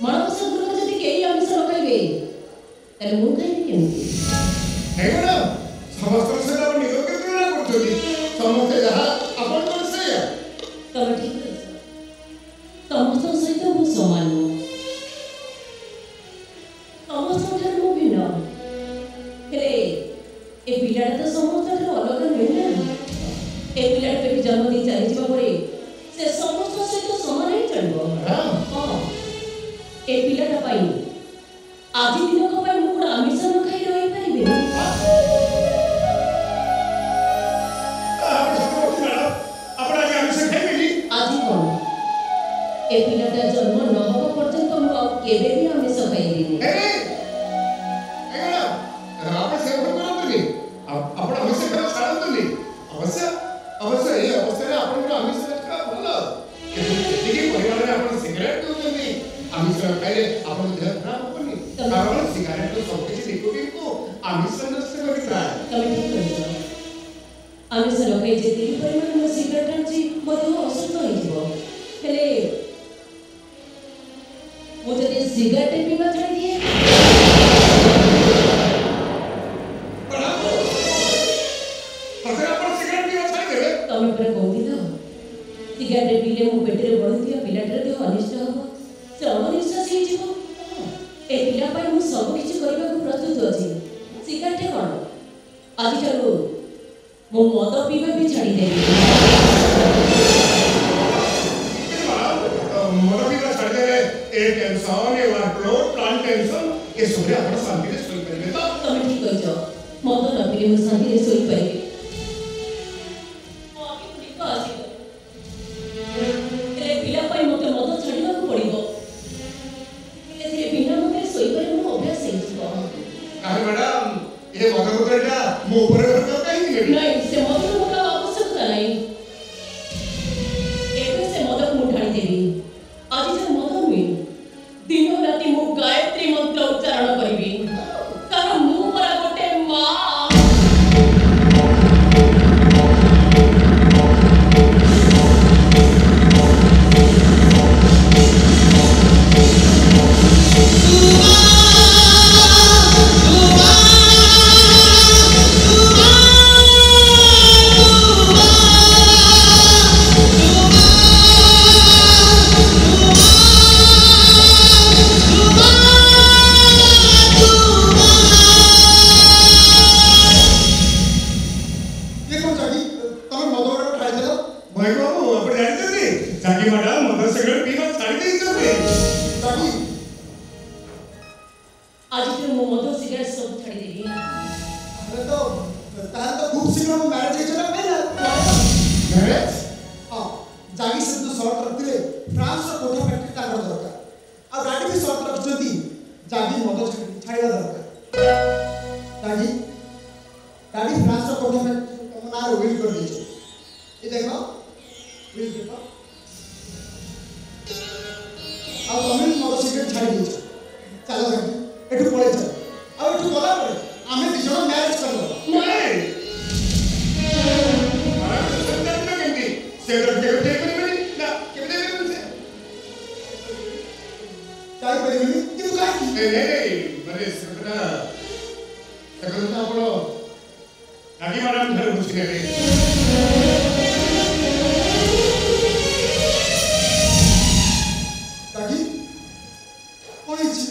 ମାଣବସା ଗୁରୁବାର ଯଦି କେହି ଆମିଷ ନ ଖାଇବେ ତାହେଲେ ମୁଁ ଖାଇବି କେମିତି? ସମସ୍ତଙ୍କ ସହିତ ଆପଣ ନିଜକୁ ତୁଳନା କରୁଛନ୍ତି। ସମସ୍ତେ ଯାହା ଆପଣ କଣ ସେଇଆ? ତମେ ଠିକ କହିଛ, ସମସ୍ତଙ୍କ ସହିତ ମୁଁ ସମାନ ନୁହଁ, ସମସ୍ତଙ୍କ ଠାରୁ ମୁଁ ଭିନ୍ନ। ହେଲେ ଏ ପିଲାଟା ତ ସମସ୍ତଙ୍କଠାରୁ ଅଲଗା ନୁହେଁ ନା। ଏ ପିଲାଟା ବି ଜନ୍ମ ଦେଇ ଚାଲିଯିବା ପରେ ସେ ସମସ୍ତଙ୍କ ସହିତ ସମାନ ହିଁ ଚଳିବ। ହଁ, ଏ ପିଲାଟା ପାଇଁ ଆଜି ଦିନକ ପାଇଁ ମୁଁ କ'ଣ ଆମିଷ ନ ଖାଇ ରହିପାରିବିନି? ଆଜି କ'ଣ ଏ ପିଲାଟା ଜନ୍ମ ନ ହେବା ପର୍ଯ୍ୟନ୍ତ ମୁଁ ଆଉ କେବେ ବି ଆମିଷ ଖାଇବିନି। ଆପଣ ଆମିଷ ଖାଇବା ଛାଡ଼ନ୍ତୁନି। ଅବଶ୍ୟ ଏହି ଅବସ୍ଥାରେ ଆପଣଙ୍କର ଆମିଷ ଖାଇବା ଭଲ, କିନ୍ତୁ ଯେତିକି ପରିମାଣରେ ଆପଣ ସିଗାରେଟ୍ ପିଉଛନ୍ତି, ଆମିଷ ଖାଇଲେ ଆପଣଙ୍କ ଦେହ ଖରାପ ହବନି। କାରଣ ସିଗାରେଟ୍ର ସବୁକିଛି ନିକୋଟିନ୍କୁ ଆମିଷ ନଷ୍ଟ କରିଥାଏ। ତମେ ଠିକ କହିଛ, ଆମିଷ ନ ଖାଇ ଯେତିକି ପରିମାଣ ମୁଁ ସିଗାରେଟ୍ ଆଣୁଛି ମୋ ଦେହ ଅସୁସ୍ଥ ହେଇଯିବ। ହେଲେ ମୁଁ ଯଦି ସିଗାରେଟ୍ ପିଇବା ଛାଡ଼ିଦିଏ ତମେ ପୁରା କହୁଥିଲ ସିଗାରେଟ୍ ପିଇଲେ ମୋ ପେଟରେ ବଢ଼ୁଥିବା ପିଲାଟାର ଦେହ ଅନିଷ୍ଟ ହେବ, ସେ ଅଣନିଶ୍ୱାସ ହେଇଯିବ। ଏ ପିଲା ପାଇଁ ମୁଁ ସବୁ କିଛି କରିବାକୁ ପ୍ରସ୍ତୁତ ଅଛି। ସିଗାରେଟ୍ କ'ଣ, ଆଜିଠାରୁ ମୁଁ ମଦ ପିଇବା ବି ଛାଡ଼ିଦେବି। ମଦ ପିଇବା ଛାଡ଼ିଦେଲେ ଏ ଟେନସନ୍, ଏ ୱାର୍କଲୋଡ୍, ପ୍ଲାଣ୍ଟ ଟେନସନ୍ ଏସବୁରେ ଆପଣ ଶାନ୍ତିରେ ଶୋଇପାରିବେ ତ? ତମେ ଠିକ କହିଛ, ମଦ ନ ପିଇଲେ ମୁଁ ଶାନ୍ତିରେ ଶୋଇପାରିବି। ହେଲେ ପିଲା ପାଇଁ ମୋତେ ମଦ ଛାଡ଼ିବାକୁ ପଡ଼ିବ। ଏଥିରେ ବିନା ମଦରେ ଶୋଇପାରିବ ମୋ ଅଭ୍ୟାସ ହେଇଯିବ। ଆରେ ମ୍ୟାଡାମ, ଏ ମଦ ବୋତଲଟା ମୋ ଉପରେ କାହିଁକି ନେବି? ନାଇଁ, ସେ ମଦର ମୋର ଆବଶ୍ୟକତା ନାହିଁ। ଏବେ ସେ ମଦକୁ ମୁଁ ଢାଳିଦେବି। ଆଜି ସେ ମଦ ନୁହେଁ, ଦିନ ରାତି ମୁଁ ଗାୟତ୍ରୀ ମନ୍ତ୍ର ଉଚ୍ଚାରଣ କରିବି, କାରଣ ମୁଁ ପରା ଗୋଟେ ମା। ଆଜିଠାରୁ ମୁଁ ମଦ ସିଗାରେଟ୍ ସବୁ ଛାଡ଼ିଦେବି। ତାହେଲେ ତ ଖୁବ୍ ଶୀଘ୍ର ମୁଁ ମ୍ୟାରେଜ୍ ହେଇଯିବା ମ୍ୟାରେଜ୍? ହଁ, ଜାଗି ସେ ଯୋଉ ସର୍ଟ ରଖିଥିଲେ ଫ୍ରାନ୍ସର କୋଠା ଫ୍ୟାକ୍ଟ୍ରି ତାଙ୍କର ଦରକାର, ଆଉ ଗାଡ଼ି ବି ସର୍ଟ ରଖିଛନ୍ତି ଜାଗି ମଦ ଛାଡ଼ିବା ଦରକାର। ଜାଗି ଗାଡ଼ି ଫ୍ରାନ୍ସର କୋଠା ଫ୍ୟାକ୍ଟ୍ରି ତମ ନାଁରେ ୱିଲ୍ କରିଦେଇଛି। ଏ ଦେଖ ୱିଲ୍ ପେପର, ଆଉ ତମେ ମଦ ନେବେ। କାକି କ'ଣ ହେଇଛି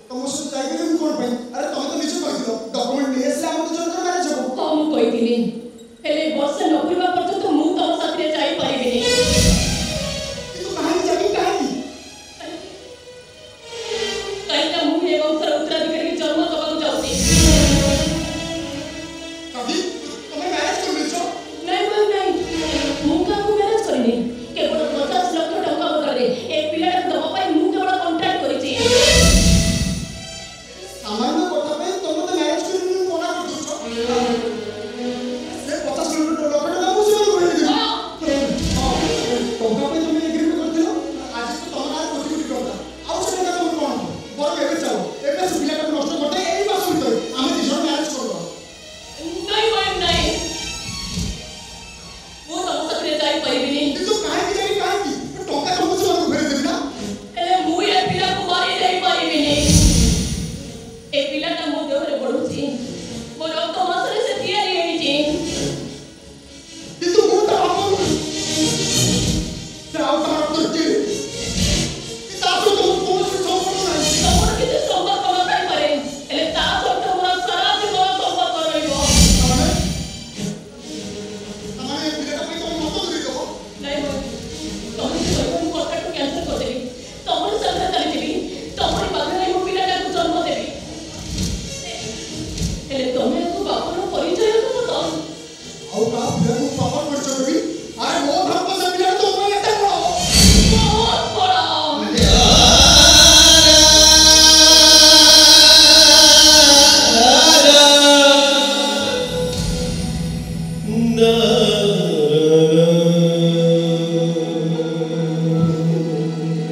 ତମ ସହିତ ଯାଇପାରିବି କ'ଣ ପାଇଁ? ଆରେ ତମେ ତ ନିଜେ କହିଥିଲ ଡକୁମେଣ୍ଟ ନେଇ ଆସିଲେ ଆମ ଦୁଜଣଙ୍କର ମ୍ୟାରେଜ ହବ। ହଁ ମୁଁ କହିଥିଲି, ହେଲେ ବର୍ଷେ ନ ପୁରିବା ପର୍ଯ୍ୟନ୍ତ ମୁଁ ତମ ସାଥିରେ ଯାଇପାରିବିନି। କିନ୍ତୁ କାହିଁକି ଯାବି କାହିଁକି? କାହିଁକିନା ମୁଁ ଏ ବଂଶର ଉତ୍ତରାଧିକାରୀ ଜନ୍ମ ଦେବାକୁ ଯାଉଛି। କାକି ତମେ ମ୍ୟାରେଜ କରିଦେଇଛ? ନାଇଁ ମୁଁ କାହାକୁ ମ୍ୟାରେଜ କରିନି। କେବଳ 50 ଲକ୍ଷ ଟଙ୍କା ବଦଳରେ ଏ ପିଲାଟାକୁ ଦେବା ପାଇଁ ମୁଁ କେବଳ କଣ୍ଟ୍ରାକ୍ଟ କରିଛି। ସାମାନ୍ୟ କଥା ପାଇଁ ତମେ ତ ମ୍ୟାରେଜ କରିବି ମନା କରିଦେଉଛ। ସେ 50 ଲକ୍ଷ ଟଙ୍କା ମୁଁ ସେମାନଙ୍କୁ ଭେଟିଦେବି। ଟଙ୍କା ପାଇଁ ତମେ ଏଗ୍ରିମେଣ୍ଟ କରିଥିଲ, ଆଜି ତ ତମ ନାଁରେ କୋଟି କୋଟି ଟଙ୍କା। ଆଉ ସେ ଟଙ୍କା ତମର କ'ଣ ହବ? ବରଂ ଏବେ ଚାଲ, ଏବେ ସେ ପିଲାଟାକୁ ନଷ୍ଟ କରିଦେ। ଏଇ ମାସ ଭିତରେ ଆମେ ଦି ଜଣ ମ୍ୟାରେଜ କରିଦେବା। ନାଇଁ ମୁଁ ତମ ସାଥିରେ ଯାଇପାରିବିନି। କିନ୍ତୁ କାହିଁକି ଯାଇ କାହିଁକି? ଟଙ୍କା ତମକୁ ସେମାନଙ୍କୁ ଫେରେଇଦେବି ନା। ହେଲେ ମୁଁ ଏ ପିଲାକୁ ମାରି ଦେଇପାରିବିନି। ଏ ପିଲାଟା ମୋ ଦେହରେ ବଢୁଛି, ମୋ ରକ୍ତ ମାସରେ ସେ ତିଆରି ହେଇଛି। କିନ୍ତୁ ମୁଁ ତା ବାପ ନୁହେଁ। ସେ ଆଉ କାହାର ରକ୍ତ କିଏ? ତା ସହିତ ମୋର କୌଣସି ସମ୍ପର୍କ ନାହିଁ। ତମର କିଛି ସମ୍ପର୍କ ନଥାଇପାରେ, ହେଲେ ତା ସହିତ ମୋର ସାରା ଜୀବନ ସମ୍ପର୍କ ରହିବ। ତାମାନେ ଏ ପିଲାଟା ପାଇଁ ତମେ ମତ ଦେଇଦେବ? ନାଇଁ ତମେ ଯଦି କହିବ ମୁଁ କଣ୍ଟ୍ରାକ୍ଟ କ୍ୟାନ୍ସେଲ କରିଦେବି, ତମରି ସାଙ୍ଗରେ ଚାଲିଯିବି, ତମରି ପାଖରେ ମୋ ପିଲାଟାକୁ ଜନ୍ମ ଦେବି। ହେଲେ ତମେ ଏକ ବାପର ପରିଚୟ ଦେବ ତ? ଆଉ କାହା ପିଲାକୁ ବାପା ପରିଚୟ ଦେବି? ଆରେ ମୋ ଧର୍ମ ସେ ପିଲାଟା ତ ମୋ ଏତେ ବଡ଼। ବହୁତ ବଡ଼।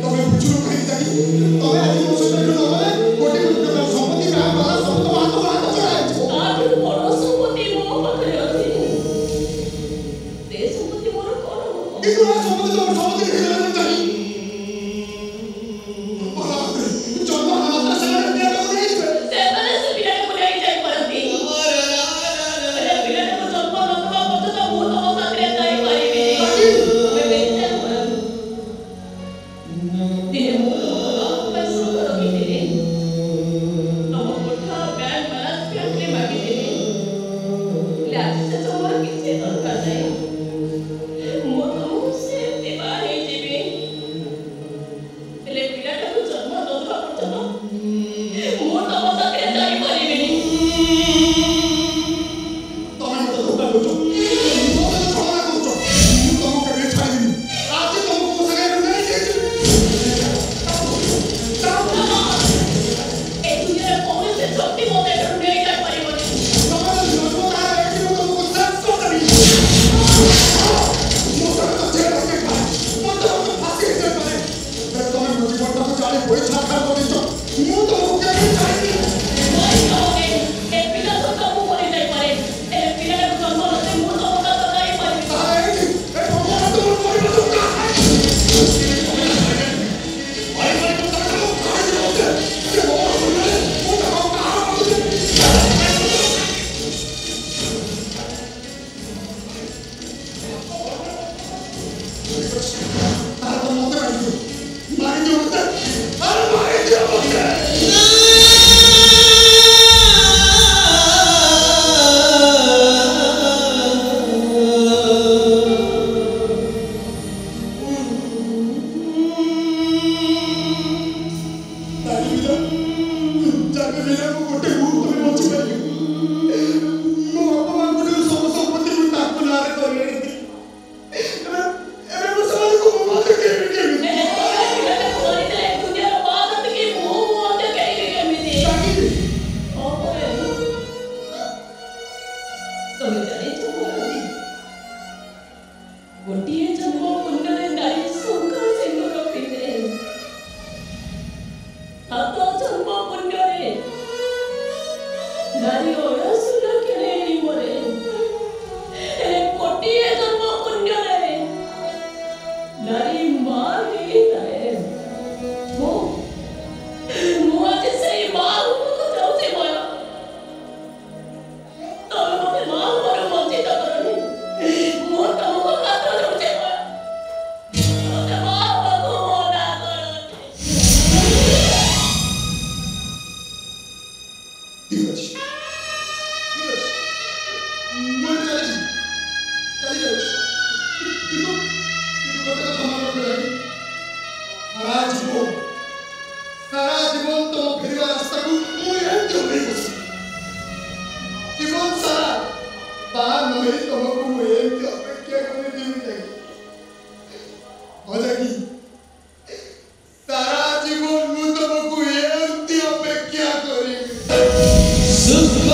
ତମେ ବୁଝୁନ କାହିଁକି ଜାଣି? ତମେ ଆଜି ମୋ ସହିତ ଏଠୁ ନଗଲେ କୋଟି କୋଟି ଟଙ୍କା ସମ୍ପତ୍ତି ବ୍ୟାଙ୍କ ବାଲା ସବୁ ତମ ହାତ ଚଢ଼ା ହେଇଯିବ। ତାଠୁ ବଡ଼ ସମ୍ପତ୍ତି ମୋ ପାଖରେ ଅଛି। ସେ ସମ୍ପତ୍ତି ମୋର କ'ଣ ହବ? କିନ୍ତୁ ଏ ସମ୍ପତ୍ତି ତମର ସମ୍ପତ୍ତି ହେଇଗଲେ ମୁଁ ଚାହିଁ। ଭଲ ଭାବରେ ଜନ୍ମ ହେବା ମାତ୍ରେ ସେମାନେ ପିଲାଟାକୁ ନେଇଯିବେ। ସେମାନେ ସେ ପିଲାଟାକୁ ନେଇ ଯାଇପାରନ୍ତି, ହେଲେ ପିଲାଟାକୁ ଜନ୍ମ ନ ଦେବା ପର୍ଯ୍ୟନ୍ତ ମୁଁ ତମ ସାଥିରେ ଯାଇପାରିବିନି। ତମେ ବେଞ୍ଚରେ ପଳାନ୍ତୁ। ଦିନେ ମୁଁ ତମ ବାପା ପାଇଁ ସତ ରଖିଥିଲି। ତମ କୋଠା ବ୍ୟାଙ୍କ ବାଲାନ୍ସ ବ୍ୟାଙ୍କରେ ମାଗିଥିଲି, ହେଲେ ଆଜି ସେ ସମୟରେ କିଛି ଦରକାର ନାହିଁ। ମୁଁ ତମକୁ ସେମିତି ବାହା ହେଇଯିବି, ହେଲେ ପିଲାଟାକୁ ଜନ୍ମ ନ ଦେବା ପର୍ଯ୍ୟନ୍ତ ମୁଁ ତମ ସାଥିରେ ଯାଇପାରିବିନି। ତମେ ମତେ ଧୋକା ଦଉଛ, ମତେ ଛଳନା କରୁଛ। ମୁଁ ତମକୁ କେବେ ଛାଡ଼ିବିନି। ଆଜି ତମକୁ ମୋ ସାଙ୍ଗରେ ନେଇଯିବି। ଏ ଦୁନିଆରେ କୌଣସି ଶକ୍ତି ମୋତେ ଏଠାରୁ ନେଇ ଯାଇପାରିବନି। ତମେ ଯଦି ନ ଯିବ ତାହେଲେ ଏଠି ମୁଁ ତମକୁ ଶେଷ କରିଦେବି। ମୋ ସହିତ ଜେଲ୍ ହୋଇଯାଇପାରେ, ମତେ ଫାଶୀ ହେଇଯାଇପାରେ। ହେଲେ ତମେ ମୋ ଜୀବନଟାକୁ ଜାଳି ପୋଡ଼ି ଛାରଖାର କରିଦେଇଛ। ମୁଁ ତମକୁ କେବେ ଛାଡ଼ିବିନି। ମରିଯାଉନି, ଏ ପିଲା ସହିତ ମୁଁ ମରିଯାଇପାରେ, ହେଲେ ପିଲାଟାକୁ ଜନ୍ମ ନ ଦେଇ ମୁଁ ତମ ସହିତ ଯାଇପାରିବିନି। ତାହେଲେ ଏଇଠି ଏ ଭଗବାନ ତୁମର ପରିବାର ଦରକାର। ହେଲେ ପିଲାଟାକୁ ମରିଦେଲେ ଗୋଟେ କଥା ମନେ ରଖିଲାଣି ସାରା ଜୀବନ ତମ ଫେରିବା ରାସ୍ତାକୁ ମୁଁ ଏମିତି ଅନେଇ ବସି ଜୀବନ ସାରା ବାହା ନହେଇ ତମକୁ ମୁଁ ଏମିତି ଅପେକ୍ଷା କରିଦେବି ଯାଇକି ଅଜାକି ସାରା ଜୀବନ ମୁଁ ତମକୁ ଏମିତି ଅପେକ୍ଷା କରିବି ସୁଖ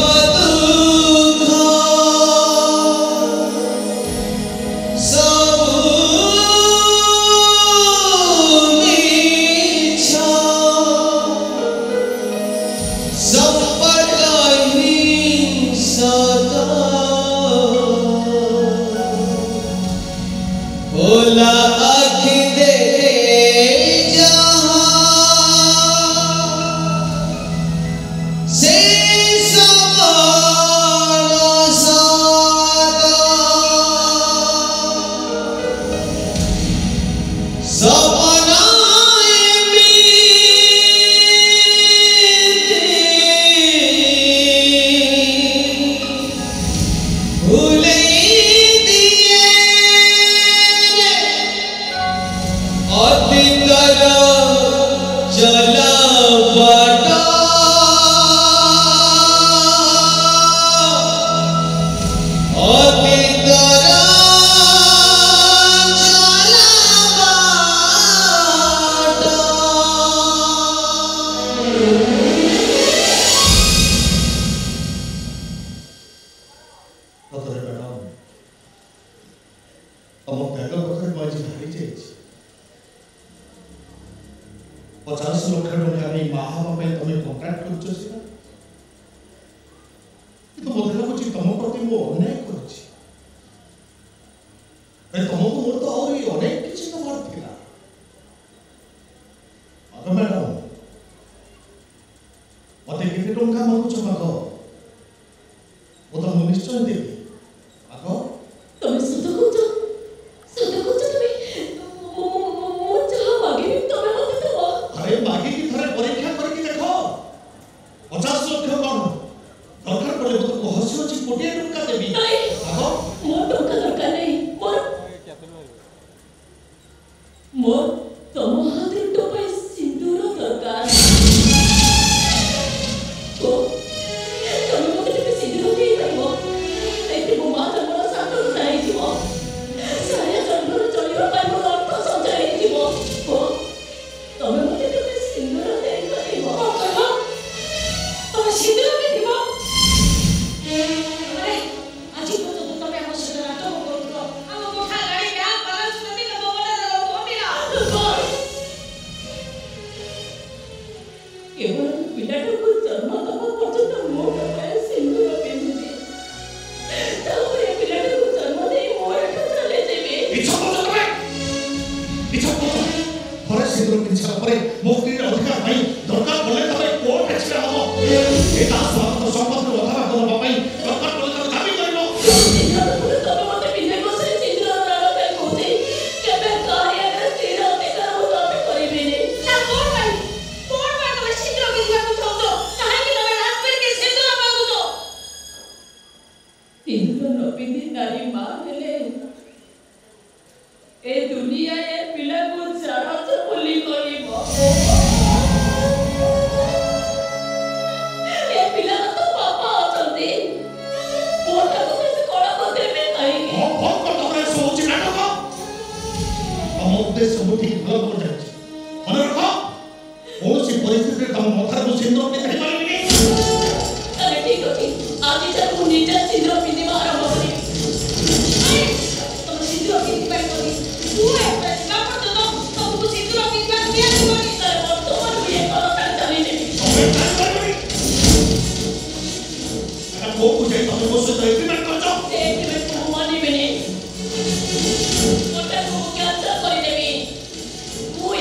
ମୁଁ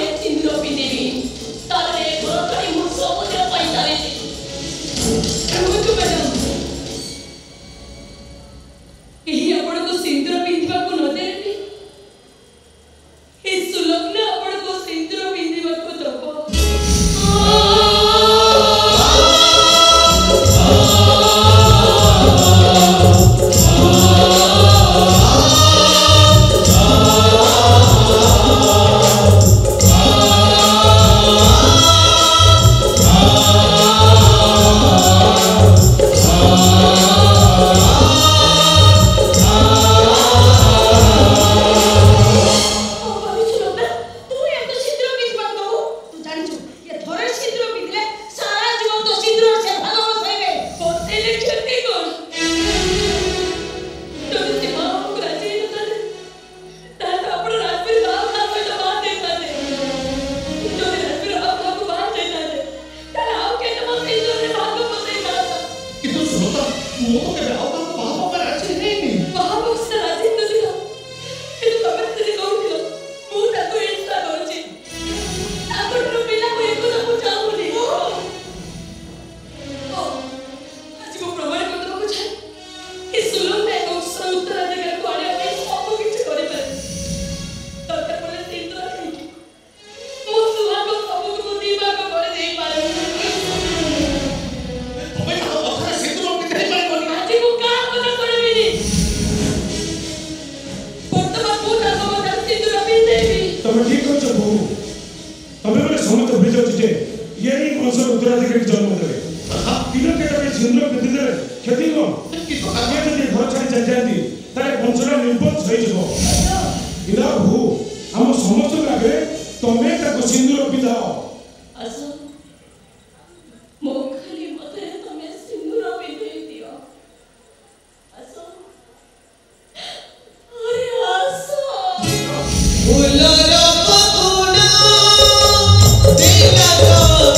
तमें ठीक कर बहु तमें बोले समस्त भूल जाओ जे ये ही वंशर उत्तराधिकारी जन्म देवे तीनों के तमें सिंदूर पिंधि देले क्षति को आगे जदि घर छाड़ी चल जाती तारे वंशर निर्बंध होई जबो इना बहु हम समस्त आगे तमें ताको सिंदूर पिंधाओ आसो मो खाली मते तमें सिंदूर पिंधेई दियो आसो अरे आसो फुलर पकुड़ा दिला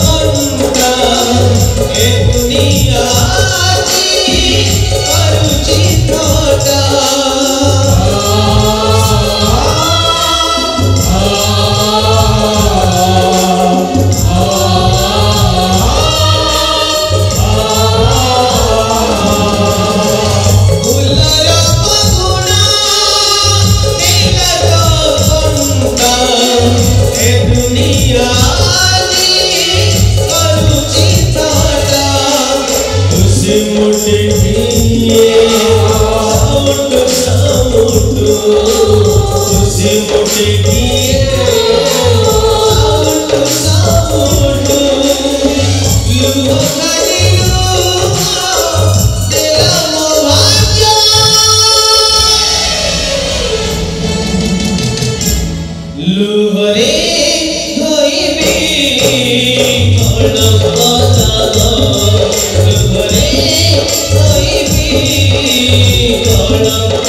कंटा ए दुनिया जी करूची थोड़ा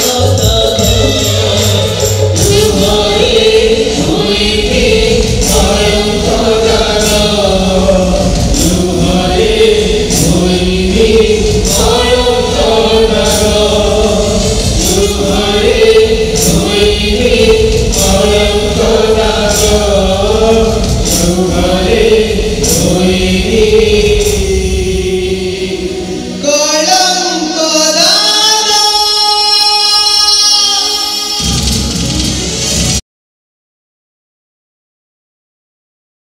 Oh